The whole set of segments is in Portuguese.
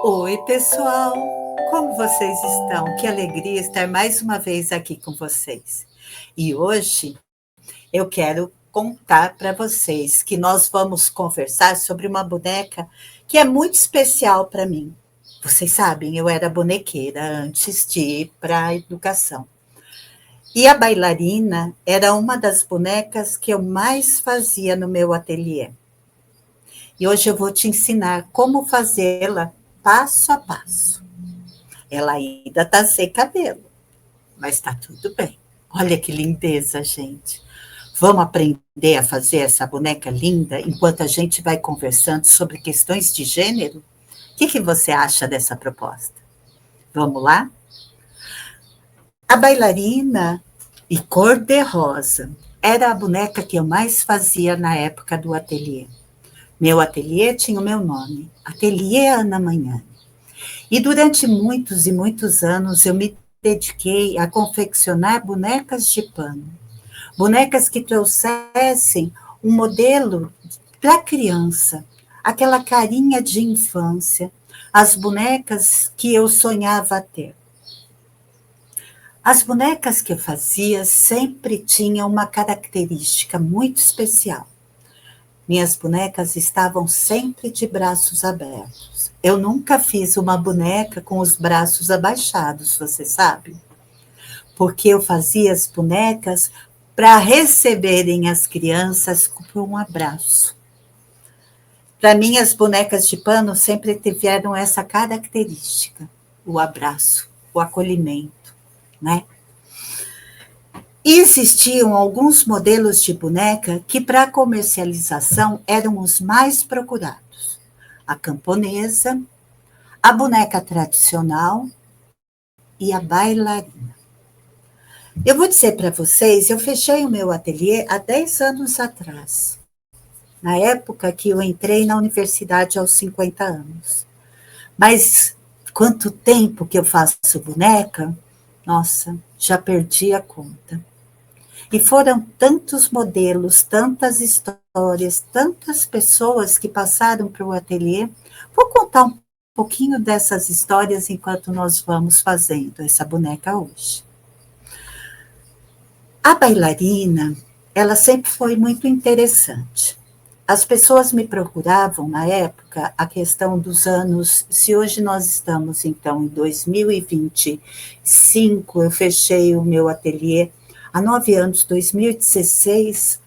Oi, pessoal! Como vocês estão? Que alegria estar mais uma vez aqui com vocês. E hoje eu quero contar para vocês que nós vamos conversar sobre uma boneca que é muito especial para mim. Vocês sabem, eu era bonequeira antes de ir para a educação. E a bailarina era uma das bonecas que eu mais fazia no meu ateliê. E hoje eu vou te ensinar como fazê-la passo a passo. Ela ainda está sem cabelo, mas está tudo bem. Olha que lindeza, gente. Vamos aprender a fazer essa boneca linda enquanto a gente vai conversando sobre questões de gênero? O que você acha dessa proposta? Vamos lá? A bailarina e cor-de-rosa era a boneca que eu mais fazia na época do ateliê. Meu ateliê tinha o meu nome, Ateliê Ana Magnani. E durante muitos e muitos anos eu me dediquei a confeccionar bonecas de pano. Bonecas que trouxessem um modelo para a criança, aquela carinha de infância, as bonecas que eu sonhava ter. As bonecas que eu fazia sempre tinham uma característica muito especial. Minhas bonecas estavam sempre de braços abertos. Eu nunca fiz uma boneca com os braços abaixados, você sabe? Porque eu fazia as bonecas para receberem as crianças com um abraço. Para mim, as bonecas de pano sempre tiveram essa característica, o abraço, o acolhimento, né? E existiam alguns modelos de boneca que, para comercialização, eram os mais procurados. A camponesa, a boneca tradicional e a bailarina. Eu vou dizer para vocês, eu fechei o meu ateliê há 10 anos atrás, na época que eu entrei na universidade aos 50 anos. Mas quanto tempo que eu faço boneca, nossa, já perdi a conta. E foram tantos modelos, tantas histórias, tantas pessoas que passaram para o ateliê. Vou contar um pouquinho dessas histórias enquanto nós vamos fazendo essa boneca hoje. A bailarina, ela sempre foi muito interessante. As pessoas me procuravam na época, a questão dos anos, se hoje nós estamos então em 2025, eu fechei o meu ateliê há 9 anos, 2016,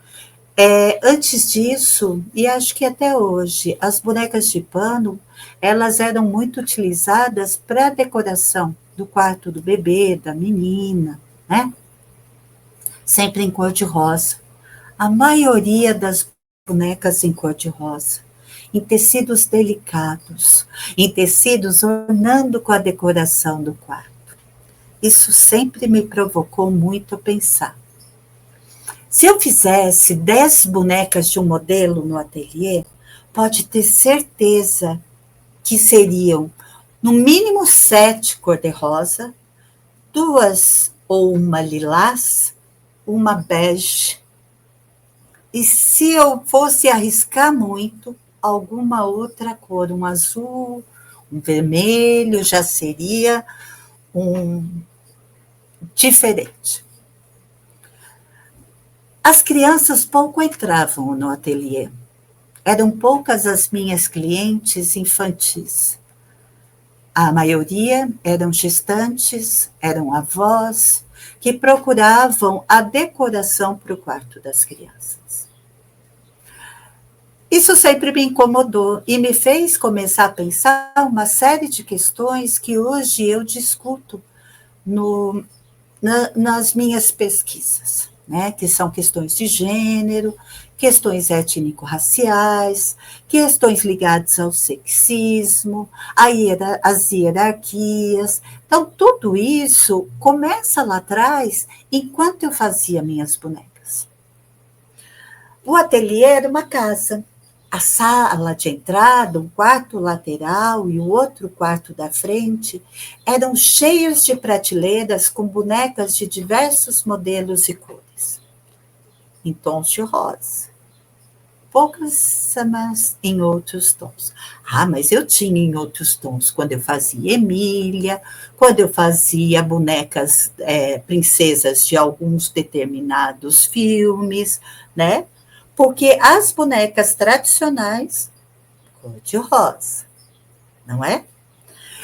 antes disso, e acho que até hoje, as bonecas de pano, elas eram muito utilizadas para decoração do quarto do bebê, da menina, né? Sempre em cor de rosa. A maioria das bonecas em cor de rosa, em tecidos delicados, em tecidos ornando com a decoração do quarto. Isso sempre me provocou muito a pensar. Se eu fizesse 10 bonecas de um modelo no ateliê, pode ter certeza que seriam, no mínimo 7 cor-de-rosa, 2 ou uma lilás, uma bege, e se eu fosse arriscar muito, alguma outra cor, um azul, um vermelho, já seria um diferente. As crianças pouco entravam no ateliê. Eram poucas as minhas clientes infantis. A maioria eram gestantes, eram avós, que procuravam a decoração para o quarto das crianças. Isso sempre me incomodou e me fez começar a pensar uma série de questões que hoje eu discuto nas minhas pesquisas, né? Que são questões de gênero, questões étnico-raciais, questões ligadas ao sexismo, as hierarquias. Então, tudo isso começa lá atrás, enquanto eu fazia minhas bonecas. O ateliê era uma casa. A sala de entrada, um quarto lateral e o outro quarto da frente eram cheios de prateleiras com bonecas de diversos modelos e cores, em tons de rosa. poucas, mas em outros tons. Ah, mas eu tinha em outros tons, quando eu fazia Emília, quando eu fazia bonecas, princesas de alguns determinados filmes, né? Porque as bonecas tradicionais, cor de rosa, não é?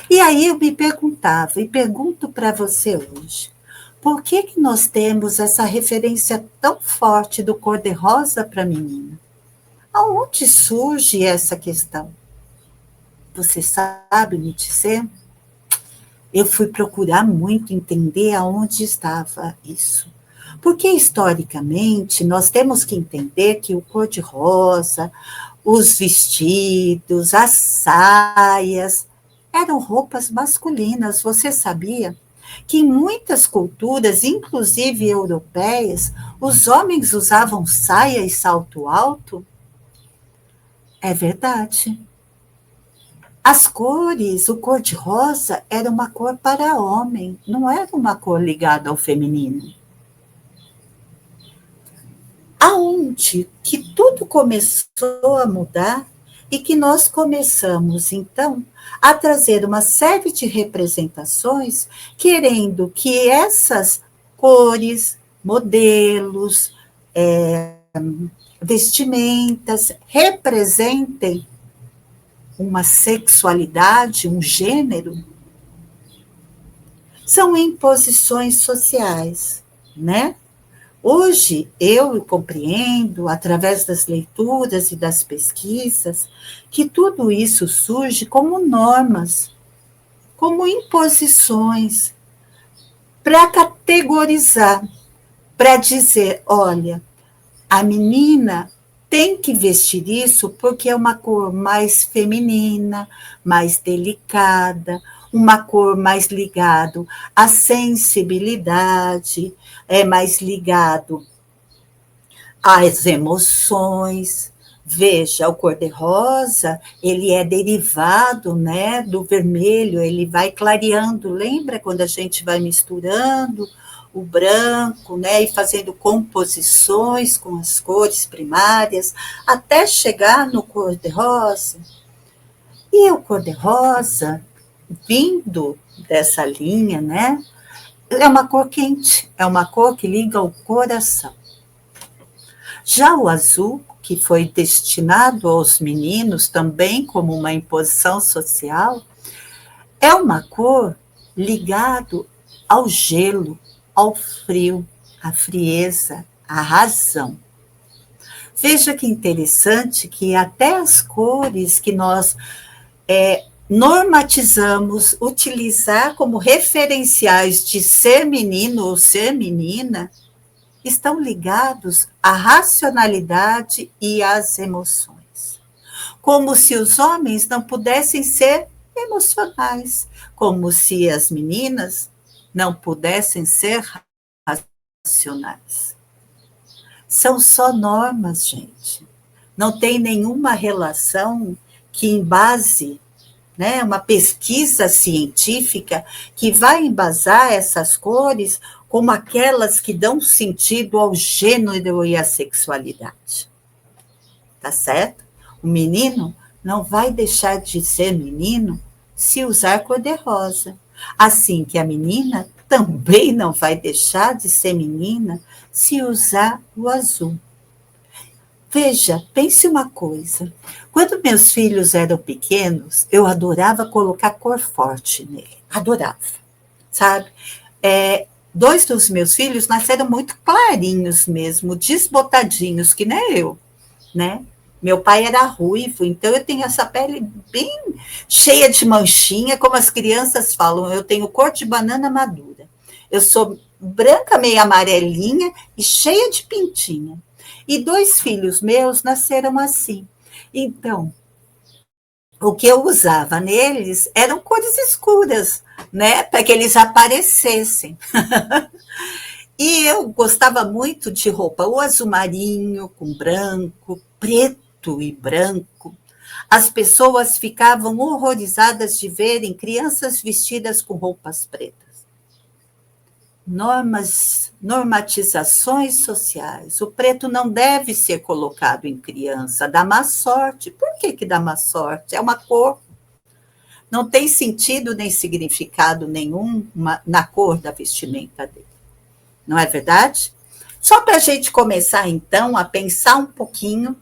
E aí eu me perguntava, e pergunto para você hoje, por que que nós temos essa referência tão forte do cor-de-rosa para menina? Aonde surge essa questão? Você sabe me dizer? Eu fui procurar muito entender aonde estava isso. Porque, historicamente, nós temos que entender que o cor-de-rosa, os vestidos, as saias, eram roupas masculinas. Você sabia que em muitas culturas, inclusive europeias, os homens usavam saia e salto alto? É verdade. As cores, o cor-de-rosa era uma cor para homem, não era uma cor ligada ao feminino. Aonde que tudo começou a mudar e que nós começamos, então, a trazer uma série de representações, querendo que essas cores, modelos, vestimentas representem uma sexualidade, um gênero, são imposições sociais, né? Hoje eu compreendo, através das leituras e das pesquisas, que tudo isso surge como normas, como imposições, para categorizar, para dizer, olha, a menina tem que vestir isso porque é uma cor mais feminina, mais delicada, uma cor mais ligado à sensibilidade, é mais ligado às emoções. Veja, o cor-de-rosa, ele é derivado, né, do vermelho, ele vai clareando. Lembra quando a gente vai misturando o branco, né, e fazendo composições com as cores primárias, até chegar no cor-de-rosa? E o cor-de-rosa, vindo dessa linha, né, é uma cor quente, é uma cor que liga o coração. Já o azul, que foi destinado aos meninos também como uma imposição social, é uma cor ligado ao gelo, ao frio, à frieza, à razão. Veja que interessante que até as cores que nós normatizamos utilizar como referenciais de ser menino ou ser menina estão ligados à racionalidade e às emoções. Como se os homens não pudessem ser emocionais, como se as meninas não pudessem ser racionais. São só normas, gente. Não tem nenhuma relação que embase, né, uma pesquisa científica que vai embasar essas cores como aquelas que dão sentido ao gênero e à sexualidade. Tá certo? O menino não vai deixar de ser menino se usar cor-de-rosa. Assim que a menina também não vai deixar de ser menina se usar o azul. Veja, pense uma coisa. Quando meus filhos eram pequenos, eu adorava colocar cor forte nele. Adorava, sabe? Dois dos meus filhos nasceram muito clarinhos mesmo, desbotadinhos, que nem eu, né? Meu pai era ruivo, então eu tenho essa pele bem cheia de manchinha, como as crianças falam, eu tenho cor de banana madura. Eu sou branca, meio amarelinha e cheia de pintinha. E dois filhos meus nasceram assim. Então, o que eu usava neles eram cores escuras, né? Para que eles aparecessem. E eu gostava muito de roupa, o azul marinho com branco, preto e branco. As pessoas ficavam horrorizadas de verem crianças vestidas com roupas pretas. normatizações sociais. O preto não deve ser colocado em criança, dá má sorte. Por que dá má sorte? É uma cor. Não tem sentido nem significado nenhum na cor da vestimenta dele. Não é verdade? Só para a gente começar, então, a pensar um pouquinho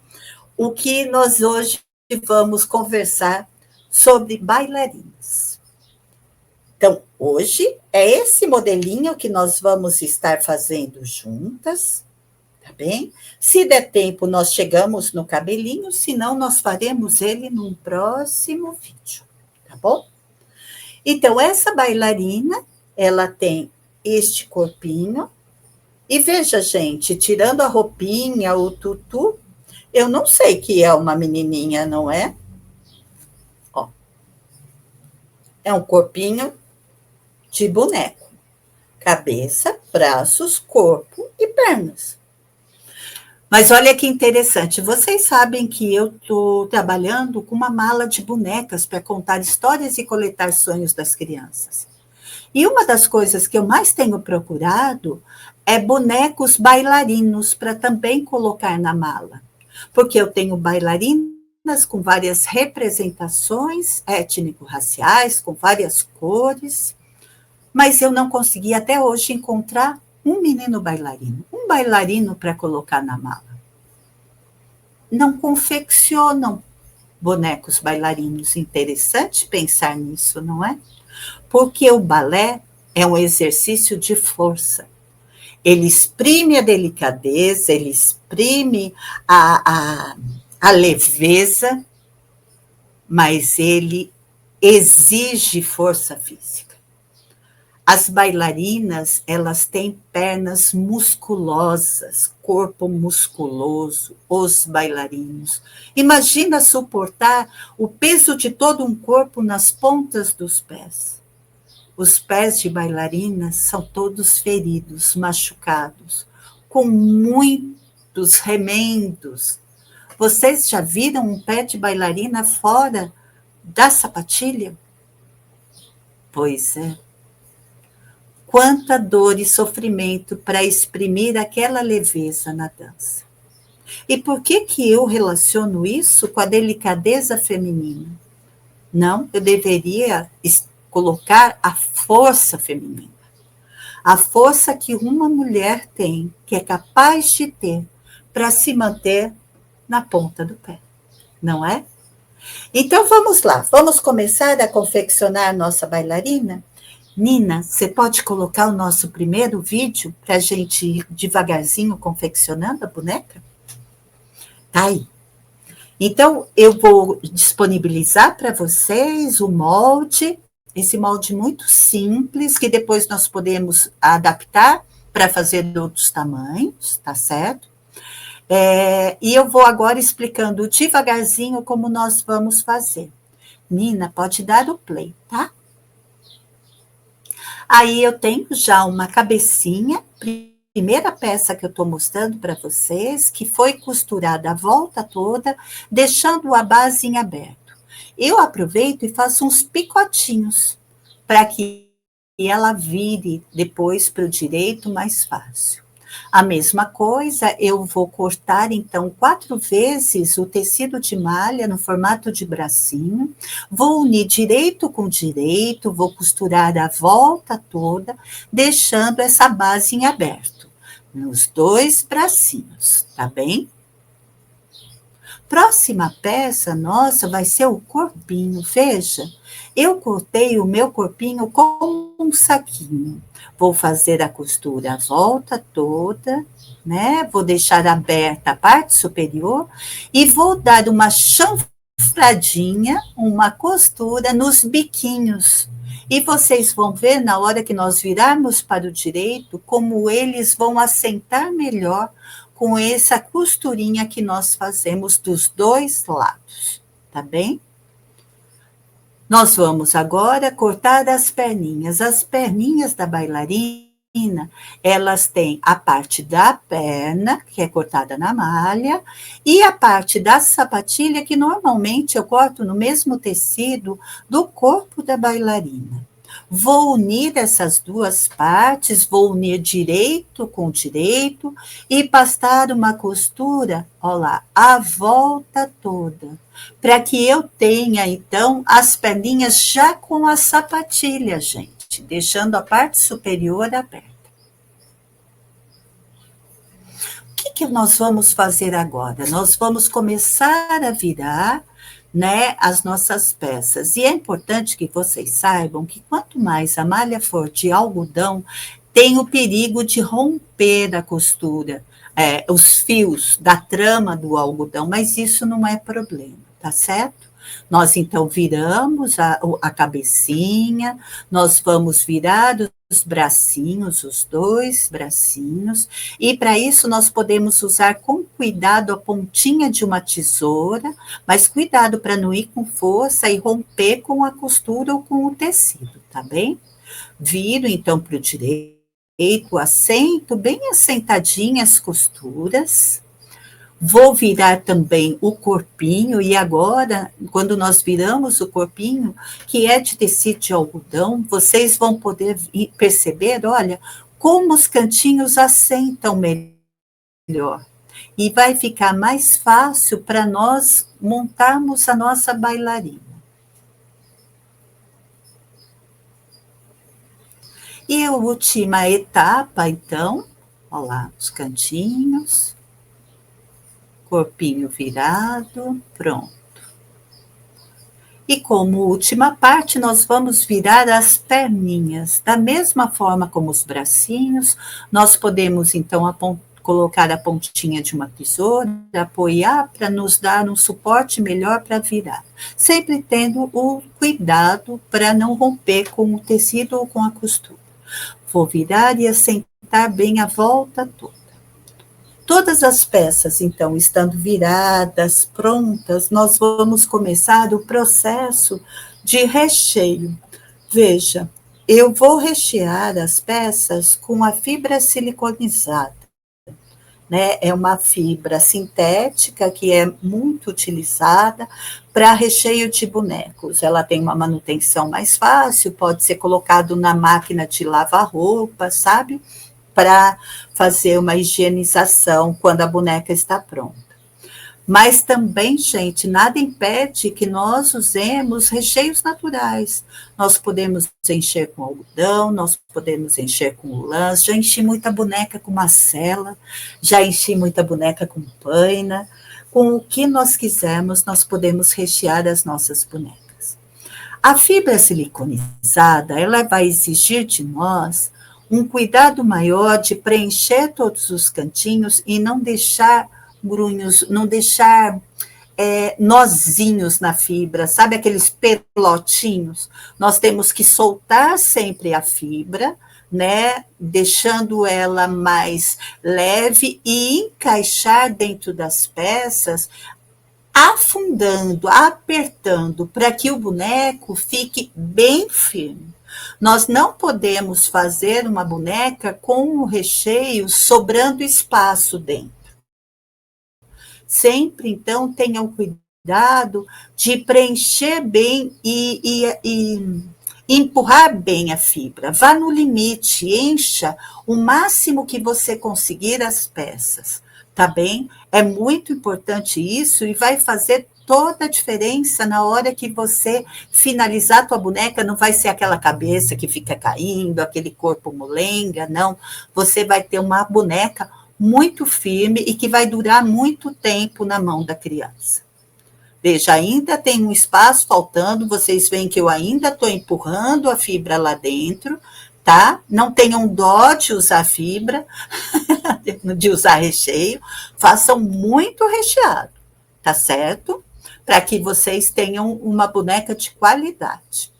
o que nós hoje vamos conversar sobre bailarinas. Então, hoje é esse modelinho que nós vamos estar fazendo juntas, tá bem? Se der tempo, nós chegamos no cabelinho, senão nós faremos ele num próximo vídeo, tá bom? Então, essa bailarina, ela tem este corpinho, e veja, gente, tirando a roupinha, o tutu, eu não sei que é uma menininha, não é? Ó, é um corpinho de boneco. Cabeça, braços, corpo e pernas. Mas olha que interessante, vocês sabem que eu estou trabalhando com uma mala de bonecas para contar histórias e coletar sonhos das crianças. E uma das coisas que eu mais tenho procurado é bonecos bailarinos para também colocar na mala. Porque eu tenho bailarinas com várias representações étnico-raciais, com várias cores, mas eu não consegui até hoje encontrar um menino bailarino, um bailarino para colocar na mala. Não confeccionam bonecos bailarinos. Interessante pensar nisso, não é? Porque o balé é um exercício de força. Ele exprime a delicadeza, ele exprime a leveza, mas ele exige força física. As bailarinas, elas têm pernas musculosas, corpo musculoso, os bailarinos. Imagina suportar o peso de todo um corpo nas pontas dos pés. Os pés de bailarinas são todos feridos, machucados, com muitos remendos. Vocês já viram um pé de bailarina fora da sapatilha? Pois é. Quanta dor e sofrimento para exprimir aquela leveza na dança. E por que eu relaciono isso com a delicadeza feminina? Não, eu deveria colocar a força feminina. A força que uma mulher tem, que é capaz de ter, para se manter na ponta do pé. Não é? Então, vamos lá. Vamos começar a confeccionar a nossa bailarina? Nina, você pode colocar o nosso primeiro vídeo para a gente ir devagarzinho confeccionando a boneca? Tá aí. Então, eu vou disponibilizar para vocês o molde, esse molde muito simples, que depois nós podemos adaptar para fazer de outros tamanhos, tá certo? E eu vou agora explicando devagarzinho como nós vamos fazer. Nina, pode dar o play, tá? Aí eu tenho já uma cabecinha, primeira peça que eu estou mostrando para vocês, que foi costurada a volta toda, deixando a base em aberto. Eu aproveito e faço uns picotinhos, para que ela vire depois para o direito mais fácil. A mesma coisa, eu vou cortar, então, 4 vezes o tecido de malha no formato de bracinho, vou unir direito com direito, vou costurar a volta toda, deixando essa base em aberto, nos 2 bracinhos, tá bem? Próxima peça nossa vai ser o corpinho, veja, eu cortei o meu corpinho com um saquinho. Vou fazer a costura a volta toda, né? Vou deixar aberta a parte superior e vou dar uma chanfradinha, uma costura nos biquinhos. E vocês vão ver na hora que nós virarmos para o direito como eles vão assentar melhor com essa costurinha que nós fazemos dos 2 lados, tá bem? Nós vamos agora cortar as perninhas. As perninhas da bailarina, elas têm a parte da perna, que é cortada na malha, e a parte da sapatilha, que normalmente eu corto no mesmo tecido do corpo da bailarina. Vou unir essas duas partes, vou unir direito com direito e passar uma costura, olha lá, a volta toda, para que eu tenha, então, as perninhas já com a sapatilha, gente, deixando a parte superior aberta. O que nós vamos fazer agora? Nós vamos começar a virar, né, as nossas peças. E é importante que vocês saibam que quanto mais a malha for de algodão, tem o perigo de romper a costura, os fios da trama do algodão, mas isso não é problema, tá certo? Nós, então, viramos a cabecinha, nós vamos virar os bracinhos, os dois bracinhos, e para isso nós podemos usar com cuidado a pontinha de uma tesoura, mas cuidado para não ir com força e romper com a costura ou com o tecido, tá bem? Viro, então, para o direito, assento, bem assentadinhas as costuras. Vou virar também o corpinho, e agora, quando nós viramos o corpinho, que é de tecido de algodão, vocês vão poder perceber, olha, como os cantinhos assentam melhor. E vai ficar mais fácil para nós montarmos a nossa bailarina. E a última etapa, então, olha lá, os cantinhos, corpinho virado, pronto. E como última parte, nós vamos virar as perninhas. Da mesma forma como os bracinhos, nós podemos, então, colocar a pontinha de uma tesoura, apoiar para nos dar um suporte melhor para virar. Sempre tendo o cuidado para não romper com o tecido ou com a costura. Vou virar e assentar bem a volta toda. Todas as peças, então, estando viradas, prontas, nós vamos começar o processo de recheio. Veja, eu vou rechear as peças com a fibra siliconizada, né? É uma fibra sintética que é muito utilizada para recheio de bonecos. Ela tem uma manutenção mais fácil, pode ser colocado na máquina de lavar roupa, sabe? Para fazer uma higienização quando a boneca está pronta. Mas também, gente, nada impede que nós usemos recheios naturais. Nós podemos encher com algodão, nós podemos encher com lã, já enchi muita boneca com macela, já enchi muita boneca com paina. Com o que nós quisermos, nós podemos rechear as nossas bonecas. A fibra siliconizada, ela vai exigir de nós um cuidado maior de preencher todos os cantinhos e não deixar grunhos, não deixar nozinhos na fibra, sabe aqueles pelotinhos? Nós temos que soltar sempre a fibra, né, deixando ela mais leve e encaixar dentro das peças, afundando, apertando, para que o boneco fique bem firme. Nós não podemos fazer uma boneca com o recheio sobrando espaço dentro. Sempre, então, tenham cuidado de preencher bem e empurrar bem a fibra. Vá no limite, encha o máximo que você conseguir as peças, tá bem? É muito importante isso e vai fazer toda a diferença na hora que você finalizar a tua boneca. Não vai ser aquela cabeça que fica caindo, aquele corpo molenga, não. Você vai ter uma boneca muito firme e que vai durar muito tempo na mão da criança. Veja, ainda tem um espaço faltando, vocês veem que eu ainda estou empurrando a fibra lá dentro, tá? Não tenham dó de usar fibra, de usar recheio, façam muito recheado, tá certo? Para que vocês tenham uma boneca de qualidade.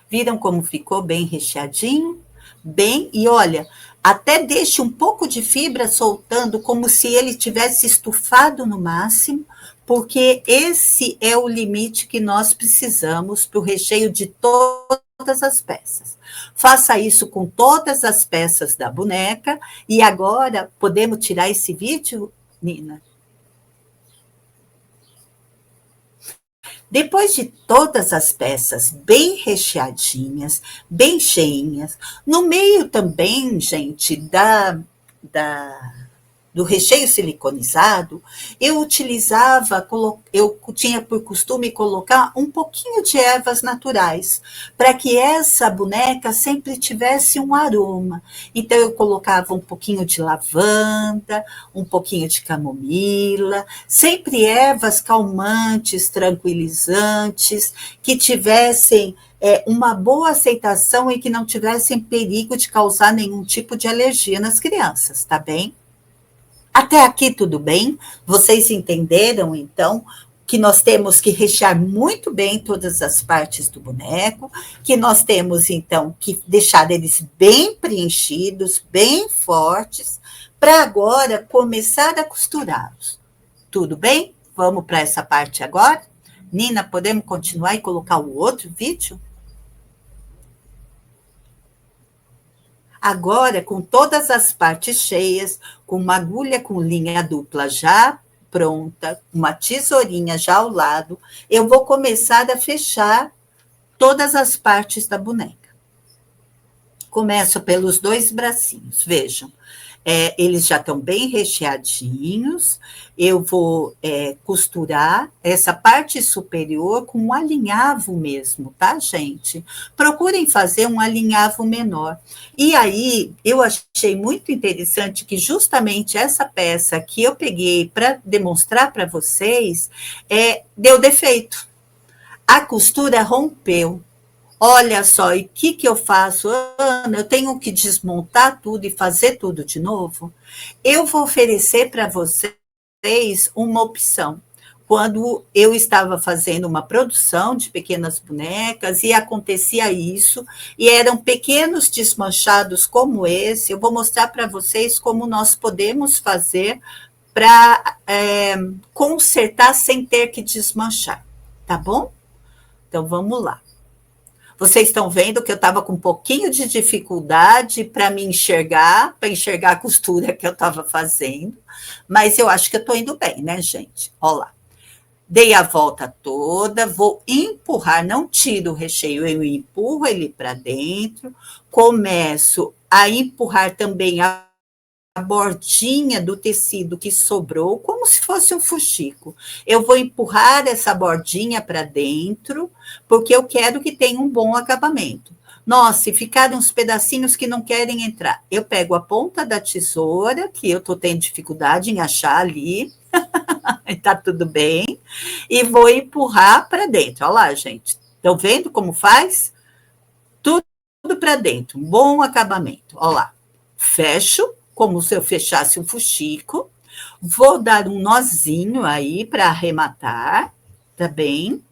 Viram como ficou bem recheadinho? Bem, e olha, até deixe um pouco de fibra soltando, como se ele tivesse estufado no máximo, porque esse é o limite que nós precisamos para o recheio de todas as peças. Faça isso com todas as peças da boneca, e agora podemos tirar esse vídeo, Nina? Depois de todas as peças bem recheadinhas, bem cheinhas, no meio também, gente, da do recheio siliconizado, eu utilizava, eu tinha por costume colocar um pouquinho de ervas naturais, para que essa boneca sempre tivesse um aroma. Então, eu colocava um pouquinho de lavanda, um pouquinho de camomila, sempre ervas calmantes, tranquilizantes, que tivessem uma boa aceitação e que não tivessem perigo de causar nenhum tipo de alergia nas crianças, tá bem? Até aqui tudo bem? Vocês entenderam, então, que nós temos que rechear muito bem todas as partes do boneco, que nós temos, então, que deixar eles bem preenchidos, bem fortes, para agora começar a costurá-los. Tudo bem? Vamos para essa parte agora? Nina, podemos continuar e colocar o outro vídeo? Agora, com todas as partes cheias, com uma agulha com linha dupla já pronta, uma tesourinha já ao lado, eu vou começar a fechar todas as partes da boneca. Começo pelos dois bracinhos, vejam. Eles já estão bem recheadinhos. Eu vou costurar essa parte superior com um alinhavo mesmo, tá, gente? Procurem fazer um alinhavo menor. E aí, eu achei muito interessante que justamente essa peça que eu peguei para demonstrar para vocês deu defeito. A costura rompeu. Olha só, e o que eu faço, Ana? Eu tenho que desmontar tudo e fazer tudo de novo? Eu vou oferecer para vocês uma opção. Quando eu estava fazendo uma produção de pequenas bonecas e acontecia isso, e eram pequenos desmanchados como esse, eu vou mostrar para vocês como nós podemos fazer para consertar sem ter que desmanchar, tá bom? Então, vamos lá. Vocês estão vendo que eu estava com um pouquinho de dificuldade para me enxergar, para enxergar a costura que eu estava fazendo, mas eu acho que eu estou indo bem, né, gente? Olha lá. Dei a volta toda, vou empurrar, não tiro o recheio, eu empurro ele para dentro, começo a empurrar também a bordinha do tecido que sobrou, como se fosse um fuxico. Eu vou empurrar essa bordinha para dentro, porque eu quero que tenha um bom acabamento. Nossa, se ficarem uns pedacinhos que não querem entrar, eu pego a ponta da tesoura, que eu estou tendo dificuldade em achar ali, está tudo bem, e vou empurrar para dentro. Olha lá, gente. Estão vendo como faz? Tudo para dentro, um bom acabamento. Olha lá. Fecho, como se eu fechasse um fuxico. Vou dar um nozinho aí para arrematar, tá bem?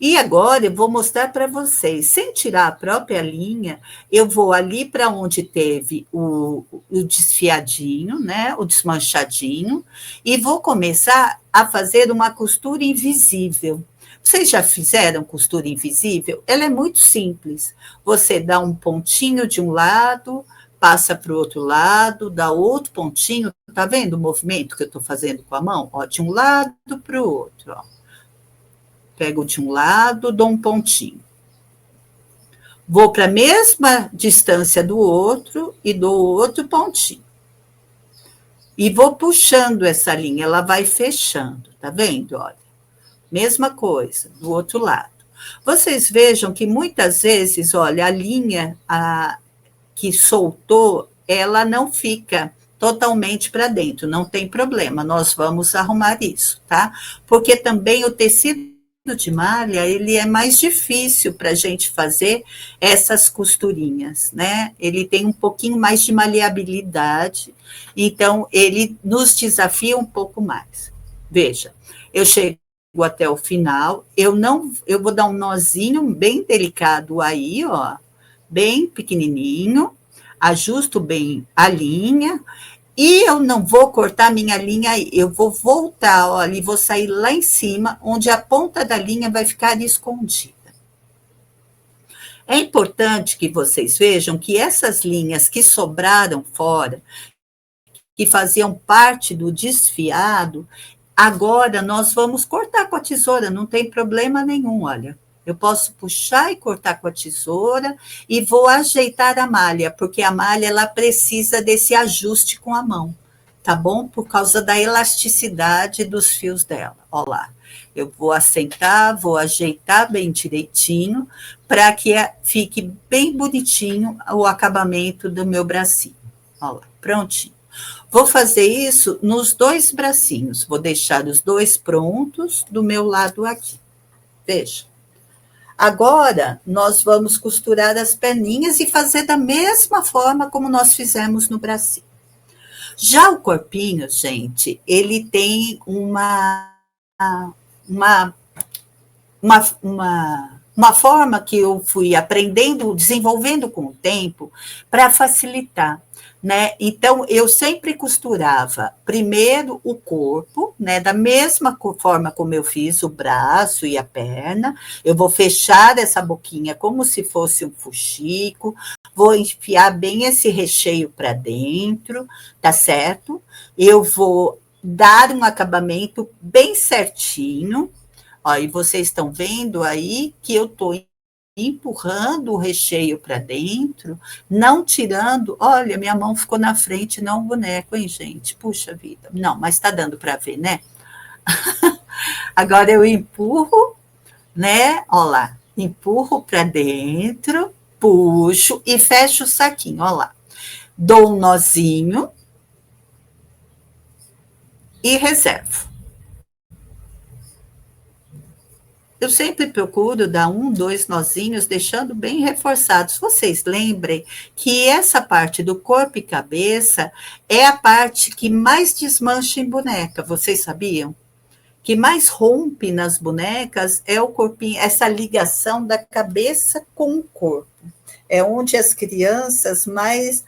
E agora eu vou mostrar para vocês, sem tirar a própria linha, eu vou ali para onde teve o desfiadinho, né, o desmanchadinho, e vou começar a fazer uma costura invisível. Vocês já fizeram costura invisível? Ela é muito simples. Você dá um pontinho de um lado, passa para o outro lado, dá outro pontinho, tá vendo o movimento que eu estou fazendo com a mão? Ó, de um lado para o outro, ó. Pego de um lado, dou um pontinho. Vou para a mesma distância do outro e dou outro pontinho. E vou puxando essa linha, ela vai fechando, tá vendo? Olha, mesma coisa, do outro lado. Vocês vejam que muitas vezes, olha, a linha que soltou, ela não fica totalmente para dentro, não tem problema, nós vamos arrumar isso, tá? Porque também o tecido de malha, ele é mais difícil para a gente fazer essas costurinhas, né? Ele tem um pouquinho mais de maleabilidade, então ele nos desafia um pouco mais. Veja, eu chego até o final, eu vou dar um nozinho bem delicado aí, ó, bem pequenininho, ajusto bem a linha, e eu não vou cortar minha linha aí, eu vou voltar, olha, e vou sair lá em cima, onde a ponta da linha vai ficar escondida. É importante que vocês vejam que essas linhas que sobraram fora, que faziam parte do desfiado, Agora, nós vamos cortar com a tesoura, não tem problema nenhum, olha. Eu posso puxar e cortar com a tesoura e vou ajeitar a malha, porque a malha ela precisa desse ajuste com a mão, tá bom? Por causa da elasticidade dos fios dela. Ó lá. Eu vou assentar, vou ajeitar bem direitinho, para que fique bem bonitinho o acabamento do meu bracinho. Ó lá, prontinho. Vou fazer isso nos 2 bracinhos. Vou deixar os 2 prontos do meu lado aqui. Veja. Agora, nós vamos costurar as perninhas e fazer da mesma forma como nós fizemos no bracinho. Já o corpinho, gente, ele tem uma, uma forma que eu fui aprendendo, desenvolvendo com o tempo, para facilitar. Né? Então, eu sempre costurava primeiro o corpo, né? Da mesma forma como eu fiz o braço e a perna. Eu vou fechar essa boquinha como se fosse um fuxico, vou enfiar bem esse recheio para dentro, tá certo? Eu vou dar um acabamento bem certinho. Ó, e vocês estão vendo aí que eu estou empurrando o recheio para dentro, não tirando. Olha, minha mão ficou na frente, não o boneco, hein, gente? Puxa vida. Não, mas está dando para ver, né? Agora eu empurro, né? Olha lá, empurro para dentro, puxo e fecho o saquinho, olha lá. Dou um nozinho e reservo. Eu sempre procuro dar 1, 2 nozinhos, deixando bem reforçados. Vocês lembrem que essa parte do corpo e cabeça é a parte que mais desmancha em boneca. Vocês sabiam? Que mais rompe nas bonecas é o corpinho, essa ligação da cabeça com o corpo. É onde as crianças mais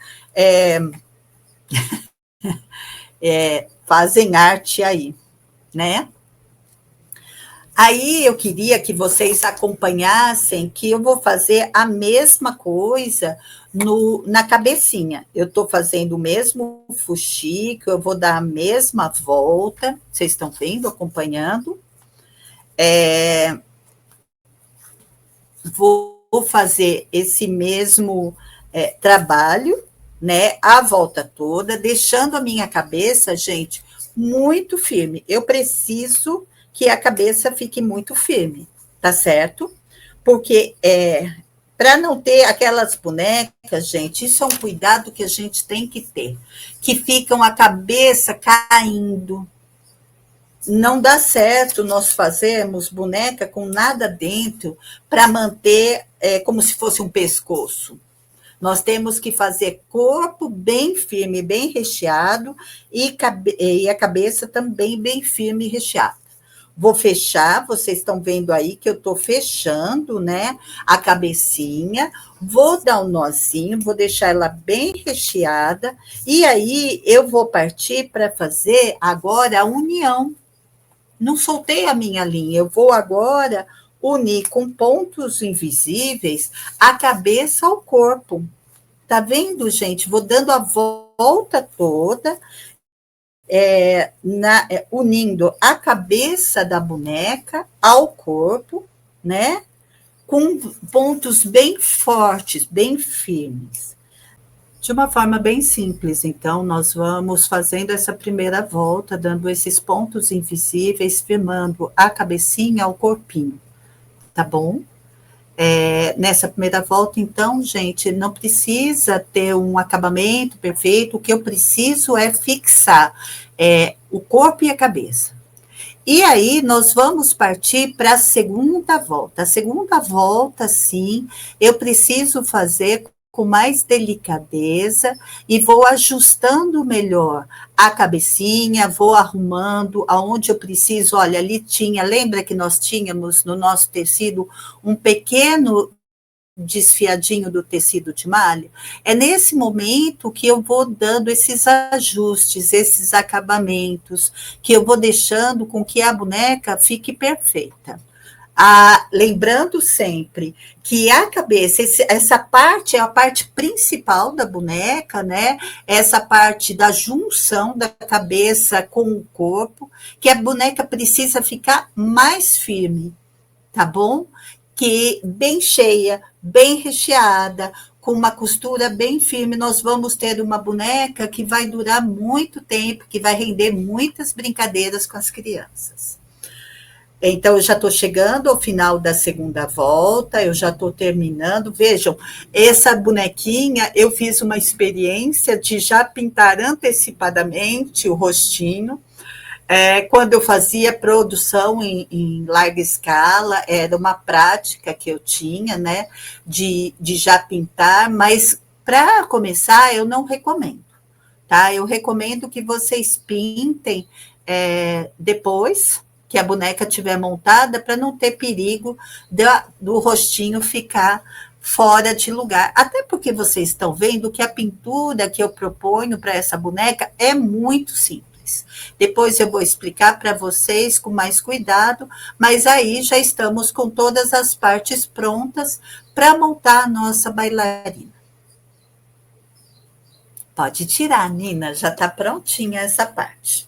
fazem arte aí, né? Aí eu queria que vocês acompanhassem que eu vou fazer a mesma coisa na cabecinha. Eu estou fazendo o mesmo fuxico, eu vou dar a mesma volta. Vocês estão vendo, acompanhando? Vou fazer esse mesmo trabalho, né? A volta toda, deixando a minha cabeça, gente, muito firme. Eu preciso que a cabeça fique muito firme, tá certo? Porque para não ter aquelas bonecas, gente, isso é um cuidado que a gente tem que ter, que ficam a cabeça caindo. Não dá certo nós fazermos boneca com nada dentro para manter como se fosse um pescoço. Nós temos que fazer corpo bem firme, bem recheado, e a cabeça também bem firme e recheada. Vou fechar, vocês estão vendo aí que eu estou fechando, né, a cabecinha, vou dar um nozinho, vou deixar ela bem recheada, e aí eu vou partir para fazer agora a união. Não soltei a minha linha, eu vou agora unir com pontos invisíveis a cabeça ao corpo. Tá vendo, gente? Vou dando a volta toda, unindo a cabeça da boneca ao corpo, né? Com pontos bem fortes, bem firmes. De uma forma bem simples, então, nós vamos fazendo essa primeira volta, dando esses pontos invisíveis, firmando a cabecinha ao corpinho, tá bom? Nessa primeira volta, então, gente, não precisa ter um acabamento perfeito, o que eu preciso é fixar o corpo e a cabeça. E aí, nós vamos partir para a segunda volta. A segunda volta, sim, eu preciso fazer com mais delicadeza e vou ajustando melhor a cabecinha, vou arrumando aonde eu preciso. Olha, ali tinha, lembra que nós tínhamos no nosso tecido um pequeno desfiadinho do tecido de malha? É nesse momento que eu vou dando esses ajustes, esses acabamentos, que eu vou deixando com que a boneca fique perfeita. Lembrando sempre que a cabeça, essa parte é a parte principal da boneca, né? Essa parte da junção da cabeça com o corpo, que a boneca precisa ficar mais firme, tá bom? Que bem cheia, bem recheada, com uma costura bem firme, nós vamos ter uma boneca que vai durar muito tempo, que vai render muitas brincadeiras com as crianças. Então, eu já estou chegando ao final da segunda volta, eu já estou terminando. Vejam, essa bonequinha, eu fiz uma experiência de já pintar antecipadamente o rostinho. Quando eu fazia produção em larga escala, era uma prática que eu tinha, né, de já pintar, mas para começar, eu não recomendo, tá? Eu recomendo que vocês pintem depois que a boneca estiver montada, para não ter perigo do rostinho ficar fora de lugar. Até porque vocês estão vendo que a pintura que eu proponho para essa boneca é muito simples. Depois eu vou explicar para vocês com mais cuidado, mas aí já estamos com todas as partes prontas para montar a nossa bailarina. Pode tirar, Nina, já está prontinha essa parte.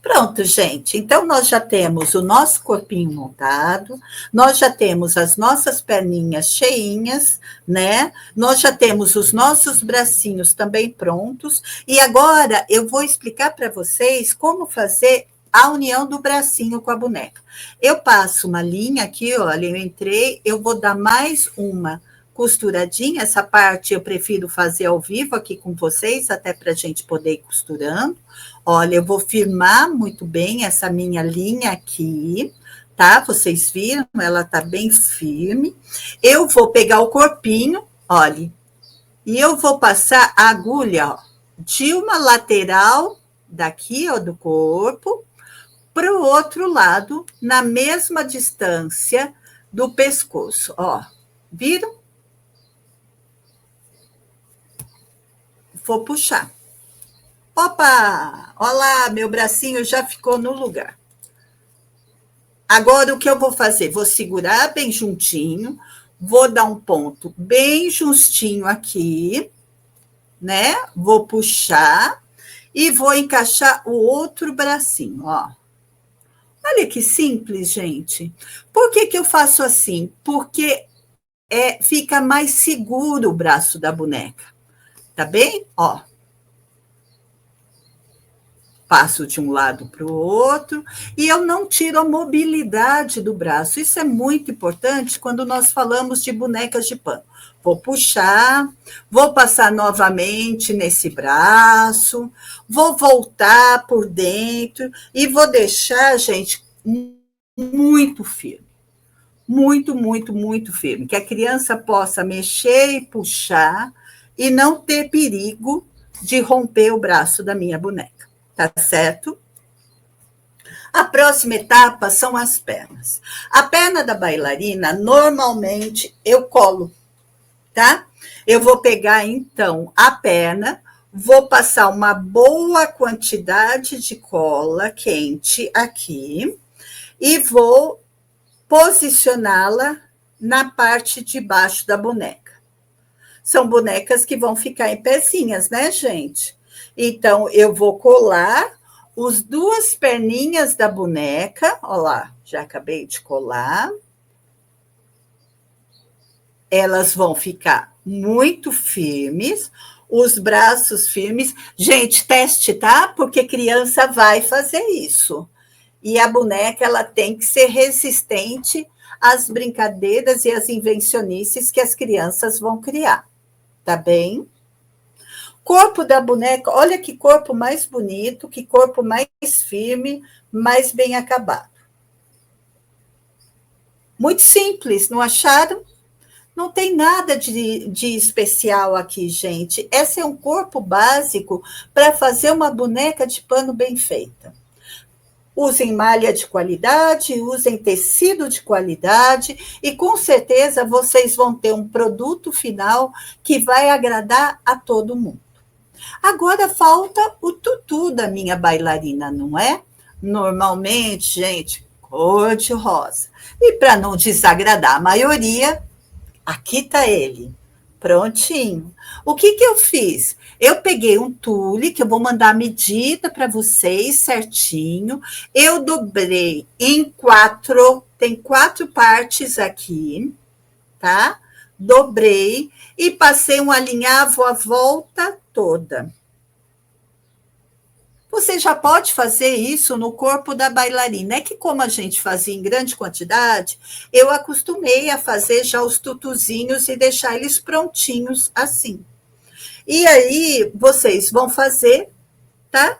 Pronto, gente. Então, nós já temos o nosso corpinho montado, nós já temos as nossas perninhas cheinhas, né? Nós já temos os nossos bracinhos também prontos. E agora eu vou explicar para vocês como fazer a união do bracinho com a boneca. Eu passo uma linha aqui, olha, eu entrei, eu vou dar mais uma costuradinha. Essa parte eu prefiro fazer ao vivo aqui com vocês, até para a gente poder ir costurando. Olha, eu vou firmar muito bem essa minha linha aqui, tá? Vocês viram? Ela tá bem firme. Eu vou pegar o corpinho, olha, e eu vou passar a agulha, ó, de uma lateral daqui, ó, do corpo, para o outro lado, na mesma distância do pescoço, ó. Viram? Vou puxar. Opa! Olá, meu bracinho já ficou no lugar. Agora, o que eu vou fazer? Vou segurar bem juntinho, vou dar um ponto bem justinho aqui, né? Vou puxar e vou encaixar o outro bracinho, ó. Olha que simples, gente. Por que eu faço assim? Porque fica mais seguro o braço da boneca, tá bem? Ó. Passo de um lado para o outro, e eu não tiro a mobilidade do braço. Isso é muito importante quando nós falamos de bonecas de pano. Vou puxar, vou passar novamente nesse braço, vou voltar por dentro e vou deixar, gente, muito firme. Muito, muito, muito firme. Que a criança possa mexer e puxar e não ter perigo de romper o braço da minha boneca. Tá certo? A próxima etapa são as pernas. A perna da bailarina, normalmente, eu colo, tá? Eu vou pegar, então, a perna, vou passar uma boa quantidade de cola quente aqui e vou posicioná-la na parte de baixo da boneca. São bonecas que vão ficar em pezinhas, né, gente? Então, eu vou colar as duas perninhas da boneca. Olha lá, já acabei de colar. Elas vão ficar muito firmes, os braços firmes. Gente, teste, tá? Porque criança vai fazer isso. E a boneca, ela tem que ser resistente às brincadeiras e às invencionices que as crianças vão criar. Tá bem? Corpo da boneca, olha que corpo mais bonito, que corpo mais firme, mais bem acabado. Muito simples, não acharam? Não tem nada de especial aqui, gente. Esse é um corpo básico para fazer uma boneca de pano bem feita. Usem malha de qualidade, usem tecido de qualidade e com certeza vocês vão ter um produto final que vai agradar a todo mundo. Agora falta o tutu da minha bailarina, não é? Normalmente, gente, cor de rosa. E para não desagradar a maioria, aqui está ele, prontinho. O que eu fiz? Eu peguei um tule, que eu vou mandar a medida para vocês certinho. Eu dobrei em 4, tem 4 partes aqui, tá? Dobrei e passei um alinhavo a volta toda. Você já pode fazer isso no corpo da bailarina. É que como a gente fazia em grande quantidade, eu acostumei a fazer já os tutuzinhos e deixar eles prontinhos assim. E aí, vocês vão fazer, tá?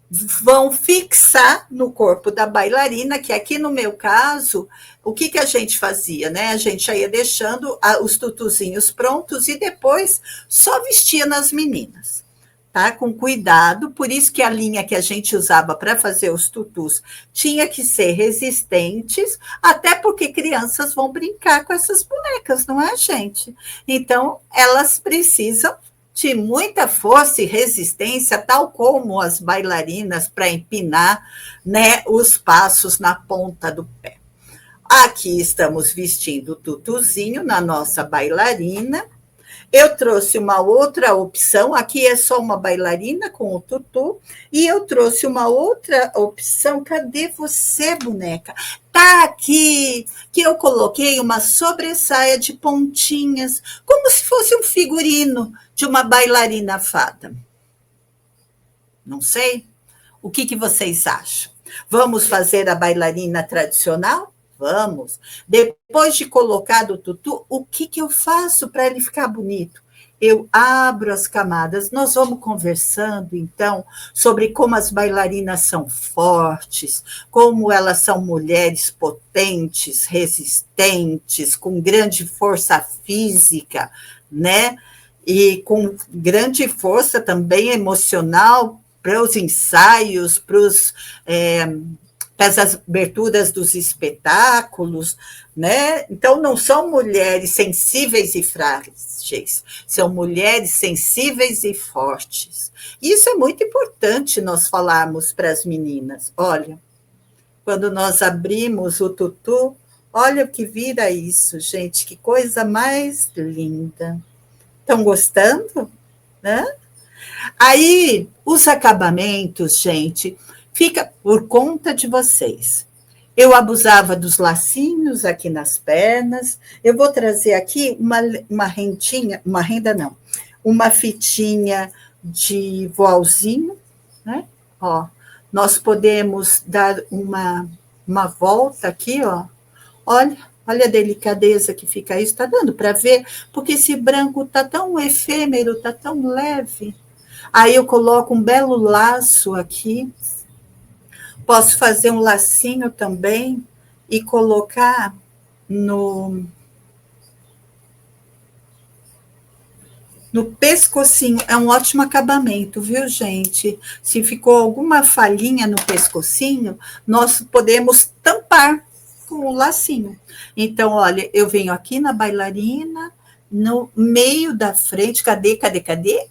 Vão fixar no corpo da bailarina, que aqui no meu caso, o que a gente fazia, né? A gente já ia deixando os tutuzinhos prontos e depois só vestia nas meninas. Tá? Com cuidado, por isso que a linha que a gente usava para fazer os tutus tinha que ser resistentes, até porque crianças vão brincar com essas bonecas, não é, gente? Então, elas precisam de muita força e resistência, tal como as bailarinas para empinar, né, os passos na ponta do pé. Aqui estamos vestindo o tutuzinho na nossa bailarina. Eu trouxe uma outra opção, aqui é só uma bailarina com o tutu, e eu trouxe uma outra opção, cadê você, boneca? Tá aqui, que eu coloquei uma sobressaia de pontinhas, como se fosse um figurino de uma bailarina fada. Não sei, o que vocês acham? Vamos fazer a bailarina tradicional? Vamos. Depois de colocado o tutu, o que eu faço para ele ficar bonito? Eu abro as camadas. Nós vamos conversando, então, sobre como as bailarinas são fortes, como elas são mulheres potentes, resistentes, com grande força física, né? E com grande força também emocional para os ensaios, para as aberturas dos espetáculos, né? Então, não são mulheres sensíveis e frágeis, são mulheres sensíveis e fortes. Isso é muito importante nós falarmos para as meninas. Olha, quando nós abrimos o tutu, olha o que vira isso, gente, que coisa mais linda. Estão gostando? Né? Aí, os acabamentos, gente, fica por conta de vocês. Eu abusava dos lacinhos aqui nas pernas. Eu vou trazer aqui uma rendinha, uma renda não, uma fitinha de voalzinho, né? Ó, nós podemos dar uma volta aqui, ó. Olha a delicadeza que fica isso. Está dando para ver? Porque esse branco está tão efêmero, está tão leve. Aí eu coloco um belo laço aqui. Posso fazer um lacinho também e colocar no pescocinho. É um ótimo acabamento, viu, gente? Se ficou alguma falhinha no pescocinho, nós podemos tampar com o lacinho. Então, olha, eu venho aqui na bailarina, no meio da frente, cadê?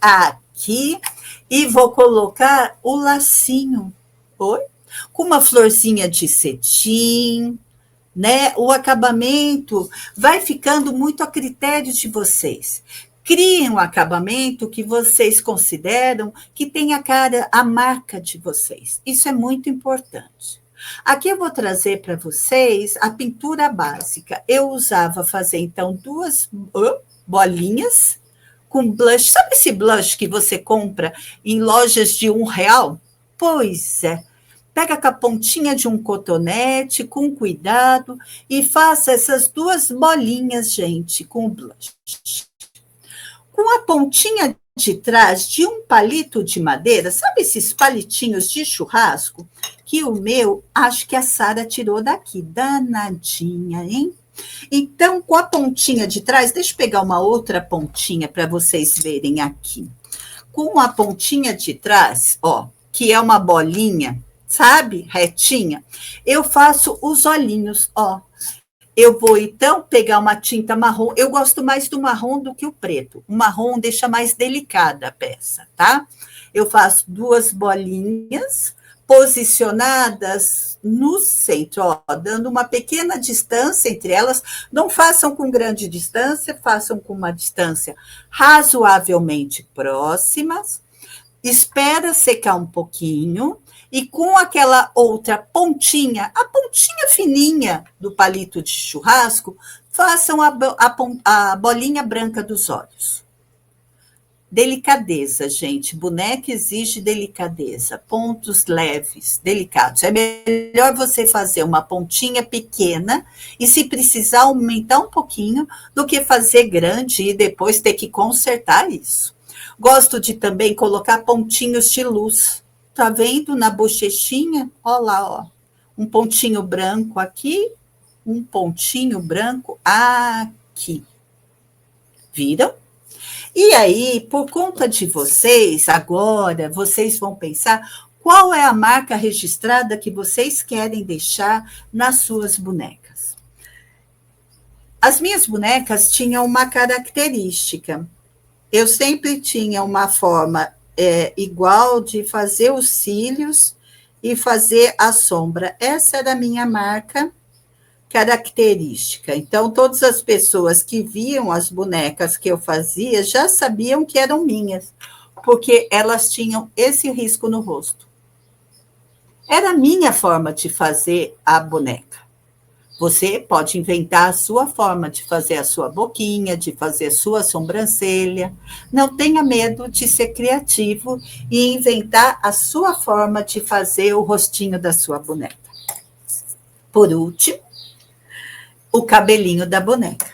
Aqui, e vou colocar o lacinho. Oi? Com uma florzinha de cetim, né? O acabamento vai ficando muito a critério de vocês. Criem um acabamento que vocês consideram que tem a marca de vocês. Isso é muito importante. Aqui eu vou trazer para vocês a pintura básica. Eu usava fazer, então, 2 bolinhas com blush. Sabe esse blush que você compra em lojas de R$1? Pois é. Pega com a pontinha de um cotonete, com cuidado, e faça essas 2 bolinhas, gente, com o blush. Com a pontinha de trás de um palito de madeira, sabe esses palitinhos de churrasco? Que o meu, acho que a Sara tirou daqui, danadinha, hein? Então, com a pontinha de trás, deixa eu pegar uma outra pontinha para vocês verem aqui. Com a pontinha de trás, ó, que é uma bolinha, sabe, retinha, eu faço os olhinhos, ó. Eu vou, então, pegar uma tinta marrom. Eu gosto mais do marrom do que o preto. O marrom deixa mais delicada a peça, tá? Eu faço 2 bolinhas, posicionadas no centro, ó, dando uma pequena distância entre elas. Não façam com grande distância, façam com uma distância razoavelmente próximas. Espera secar um pouquinho e com aquela outra pontinha, a pontinha fininha do palito de churrasco, façam a bolinha branca dos olhos. Delicadeza, gente. Boneca exige delicadeza. Pontos leves, delicados. É melhor você fazer uma pontinha pequena e, se precisar, aumentar um pouquinho do que fazer grande e depois ter que consertar isso. Gosto de também colocar pontinhos de luz. Tá vendo na bochechinha? Ó lá, ó. Um pontinho branco aqui, um pontinho branco aqui. Viram? E aí, por conta de vocês, agora, vocês vão pensar qual é a marca registrada que vocês querem deixar nas suas bonecas. As minhas bonecas tinham uma característica. Eu sempre tinha uma forma igual de fazer os cílios e fazer a sombra. Essa era a minha marca característica. Então, todas as pessoas que viam as bonecas que eu fazia já sabiam que eram minhas, porque elas tinham esse risco no rosto. Era a minha forma de fazer a boneca. Você pode inventar a sua forma de fazer a sua boquinha, de fazer a sua sobrancelha. Não tenha medo de ser criativo e inventar a sua forma de fazer o rostinho da sua boneca. Por último, o cabelinho da boneca.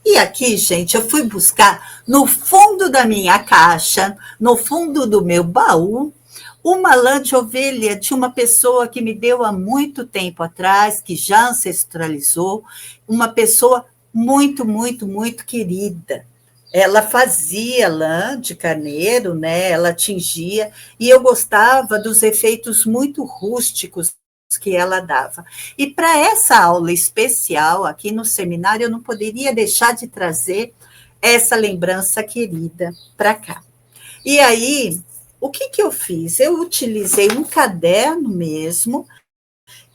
E aqui, gente, eu fui buscar no fundo da minha caixa, no fundo do meu baú, uma lã de ovelha de uma pessoa que me deu há muito tempo atrás, que já ancestralizou, uma pessoa muito, muito, muito querida. Ela fazia lã de carneiro, né? Ela tingia, e eu gostava dos efeitos muito rústicos que ela dava. E para essa aula especial aqui no seminário, eu não poderia deixar de trazer essa lembrança querida para cá. E aí, o que eu fiz? Eu utilizei um caderno mesmo,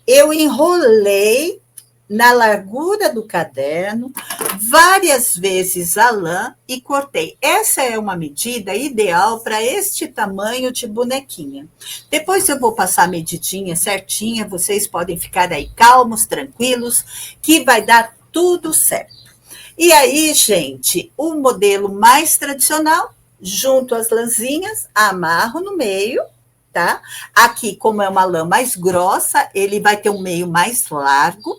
eu enrolei na largura do caderno, várias vezes a lã e cortei. Essa é uma medida ideal para este tamanho de bonequinha. Depois eu vou passar a medidinha certinha, vocês podem ficar aí calmos, tranquilos, que vai dar tudo certo. E aí, gente, o modelo mais tradicional, junto às lãzinhas, amarro no meio, tá? Aqui, como é uma lã mais grossa, ele vai ter um meio mais largo,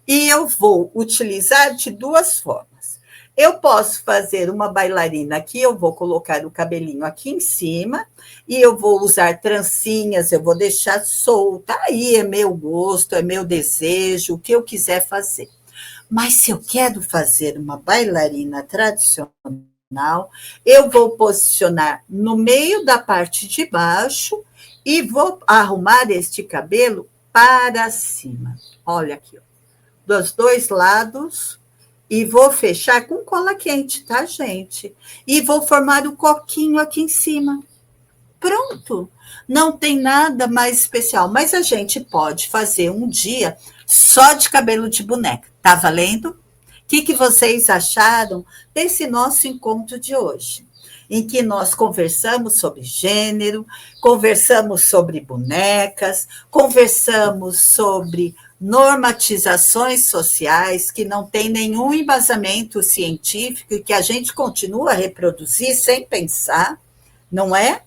e eu vou utilizar de duas formas. Eu posso fazer uma bailarina aqui, eu vou colocar o cabelinho aqui em cima, e eu vou usar trancinhas, eu vou deixar solta, aí é meu gosto, é meu desejo, o que eu quiser fazer. Mas se eu quero fazer uma bailarina tradicional, eu vou posicionar no meio da parte de baixo e vou arrumar este cabelo para cima. Olha aqui, ó, dos dois lados, e vou fechar com cola quente, tá, gente? E vou formar o coquinho aqui em cima. Pronto! Não tem nada mais especial, mas a gente pode fazer um dia só de cabelo de boneca. Tá valendo? O que vocês acharam desse nosso encontro de hoje? Em que nós conversamos sobre gênero, conversamos sobre bonecas, conversamos sobre normatizações sociais que não tem nenhum embasamento científico e que a gente continua a reproduzir sem pensar, não é?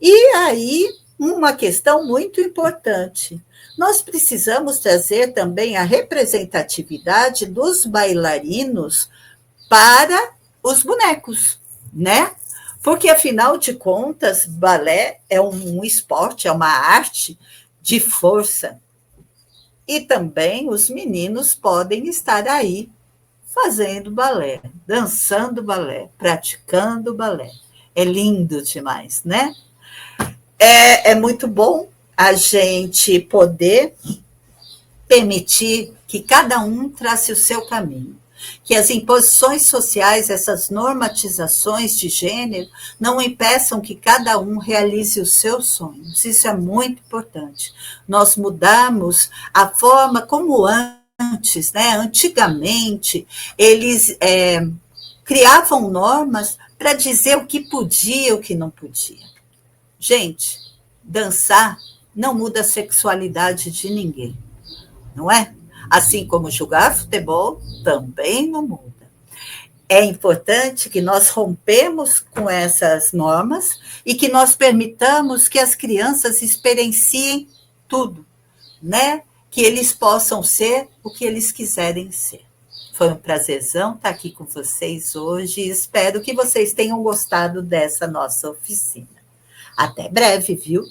E aí, uma questão muito importante. Nós precisamos trazer também a representatividade dos bailarinos para os bonecos, né? Porque, afinal de contas, balé é um esporte, é uma arte de força. E também os meninos podem estar aí fazendo balé, dançando balé, praticando balé. É lindo demais, né? É muito bom a gente poder permitir que cada um trace o seu caminho. Que as imposições sociais, essas normatizações de gênero, não impeçam que cada um realize os seus sonhos. Isso é muito importante. Nós mudamos a forma como antes, né? Antigamente, eles criavam normas para dizer o que podia e o que não podia. Gente, dançar não muda a sexualidade de ninguém, não é? Assim como jogar futebol também não muda. É importante que nós rompemos com essas normas e que nós permitamos que as crianças experienciem tudo, né? Que eles possam ser o que eles quiserem ser. Foi um prazerzão estar aqui com vocês hoje e espero que vocês tenham gostado dessa nossa oficina. Até breve, viu?